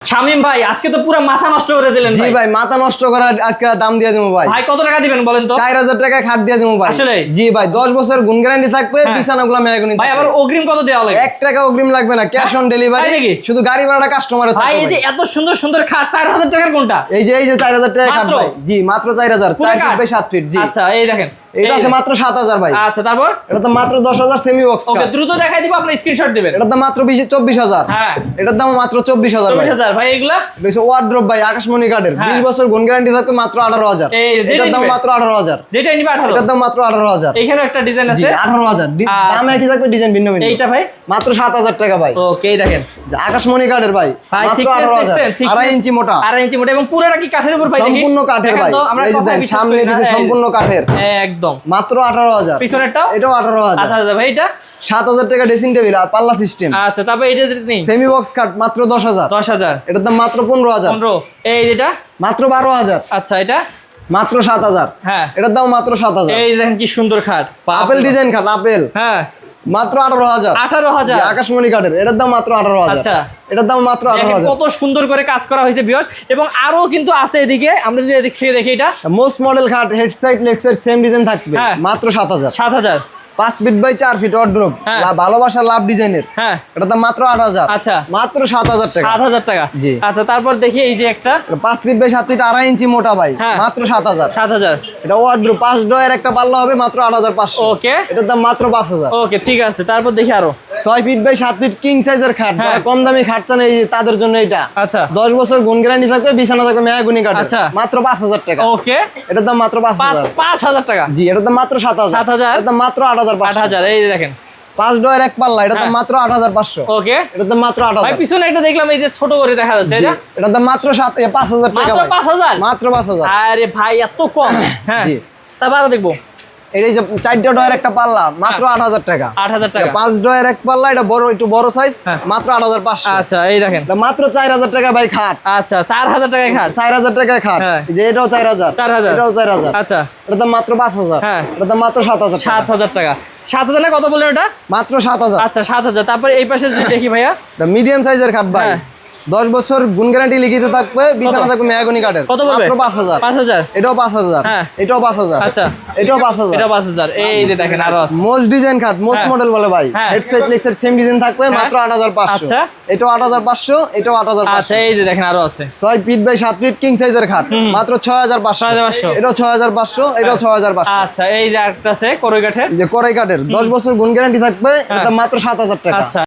শামিম ভাই আজকে তো পুরো মাথা নষ্ট করে দিলেন জি ভাই, মাথা নষ্ট করার আজকে দাম দিয়ে দেবো ভাই। ভাই কত টাকা দিবেন বলেন তো? 4000 টাকায় খাট দিয়ে দেবো ভাই। আসলে? জি ভাই, 10 বছর গুণ গ্যারান্টি থাকবে, বিছানাগুলো মেহগনি ভাই আবার অগ্রিম কত দেওয়া লাগে? 1 টাকা অগ্রিম লাগবে না, ক্যাশ অন ডেলিভারি। শুধু গাড়ি ভাড়াটা কাস্টমারের থাকবে। ভাই এই যে এত সুন্দর সুন্দর খাট 4000 টাকার কোনটা? এই যে 4000 টাকা খাট ভাই। জি মাত্র 4000, 4 ফিট বাই 7 ফিট। জি আচ্ছা এই দেখেন এটা আছে মাত্র 7000 ভাই। আচ্ছা তারপর এটা তো মাত্র 10000 সেমি বক্স ওকে দ্রুত দেখাই দিব, আপনি স্ক্রিনশট দিবেন। এটা তো মাত্র 24000। হ্যাঁ এটার দাম মাত্র 24000 ভাই। 24000 ভাই এগুলা বেশি ওয়ার্ড্রপ ভাই, আকাশমণি কাঠের 20 বছর গুণ গ্যারান্টি থাকবে, মাত্র 18000। এটার দাম মাত্র 18000। যেটা নিবে 18। এটার দাম মাত্র 18000। এখানে একটা ডিজাইন আছে। জি 18000। দাম একই থাকবে, ডিজাইন ভিন্ন ভিন্ন। এইটা ভাই মাত্র 7000 টাকা ভাই। ওকে দেখেন আকাশমণি কাঠের ভাই, মাত্র 18000। 2.5 ইঞ্চি মোটা, 2.5 ইঞ্চি মোটা এবং পুরোটা কি কাঠের উপর ভাই? সম্পূর্ণ কাঠের ভাই। এই যে দেখেন সামনে পিছে সম্পূর্ণ কাঠের, একদম মাত্র 18000। পিছনেরটাও এটাও 18000। আচ্ছা ভাই এটা 7000 টাকা ড্রেসিং টেবিল আর পাল্লা সিস্টেম। আচ্ছা তারপর এটা নেই সেমি বক্স কাট মাত্র 10000। 10000। এটার দাম মাত্র 15000। 15। এই যেটা মাত্র 12000। আচ্ছা এটা মাত্র 7000। হ্যাঁ এটার দাম মাত্র 7000। এই দেখেন কি সুন্দর খাট, আপেল ডিজাইন খাট, আপেল হ্যাঁ মাত্র 18000। 18000 আকাশমণি কাঠের, এটার দাম মাত্র 18000। আচ্ছা এটার দাম মাত্র 18000। কত সুন্দর করে কাজ করা হয়েছে ভিউয়ার্স, এবং আরো কিন্তু আছে এদিকে, আমরা যদি এদিক থেকে দেখি এটা মোস্ট মডেল খাট, head side left side same design থাকবে, মাত্র 7000। 7000। 5 ফিট বাই 4 ফিট ওয়ার্ড্রপ, ভালোবাসা লাভ ডিজাইনের। হ্যাঁ এটার দাম মাত্র 8000। আচ্ছা মাত্র 7000 টাকা। 7000 টাকা। জি আচ্ছা তারপর দেখি এই যে একটা 5 ফিট বাই 7 ফিট 2.5 ইঞ্চি মোটা ভাই, মাত্র 7000। 7000। এটা ওয়ার্ড্রপ 5 ডয়ের একটা পাল্লা হবে, মাত্র 8500। ওকে এটার দাম মাত্র 5000। ওকে ঠিক আছে, তারপর দেখি আরো 6 ফিট বাই 7 ফিট কিং সাইজের খাট, যারা কম দামি খাট চান এই তাদের জন্য এটা। আচ্ছা 10 বছর গুণ গ্যারান্টি থাকবে, বিছানা থাকবে মেহগনি কাঠের। আচ্ছা মাত্র 5000 টাকা। ওকে এটার দাম মাত্র 5000। 5000 টাকা। জি এটার দাম মাত্র 7000। 7000। এটার দাম মাত্র 8500। 8000। এই যে দেখেন 5 ডয়ের এক পাল্লা, এটার দাম মাত্র 8500। ওকে এটার দাম মাত্র ভাই 8000। পিছনে একটা দেখলাম এই যে ছোট করে দেখা যাচ্ছে, এটা এটার দাম মাত্র 5000 টাকা। মাত্র 5000। মাত্র 5000। আরে ভাই এত কম। হ্যাঁ জি তারপর আরো দেখবো এই যে 4 ডয়ের একটা পাল্লা, মাত্র 8000 টাকা। 8000 টাকা। 5 ডয়ের এক পাল্লা, এটা বড়, একটু বড় সাইজ, মাত্র 8500। আচ্ছা এই দেখেন এটা মাত্র 4000 টাকা ভাই খাট। আচ্ছা 4000 টাকায় খাট। 4000 টাকায় খাট। এই যে এটাও 4000। 4000। এটাও 4000। আচ্ছা এটার দাম মাত্র 5000। হ্যাঁ এটার দাম মাত্র 7000 টাকা। 7000 টাকা। 7000 না কত বললেন ওটা? মাত্র 7000। আচ্ছা 7000। তারপর এই পাশে যদি দেখি ভাইয়া, এটা মিডিয়াম সাইজের খাট ভাই, 10 বছর গুণ গ্যারান্টি লিখিত থাকবে, বিছানা থাকবে মেহগনি কাঠের। কত বলবে? মাত্র 5000। 5000। এটাও 5000। হ্যাঁ এটাও 5000। আচ্ছা এটাও 5000। এটা 5000। এই যে দেখেন আরো আছে মোস্ট ডিজাইন খাট, মোস্ট মডেল বলে ভাই, head side leg side same design থাকবে, মাত্র 8500। আচ্ছা এটাও 8500। এটাও 8500। আচ্ছা এই যে দেখেন আরো আছে 6 ফিট বাই 7 ফিট কিং সাইজের খাট, মাত্র 6500। 6500। এটাও 6500। এটাও 6500। আচ্ছা এই যে একটা আছে করই কাঠের, যে কড়াই কাঠের 10 বছর গুণ গ্যারান্টি থাকবে, এটা মাত্র 7000 টাকা। আচ্ছা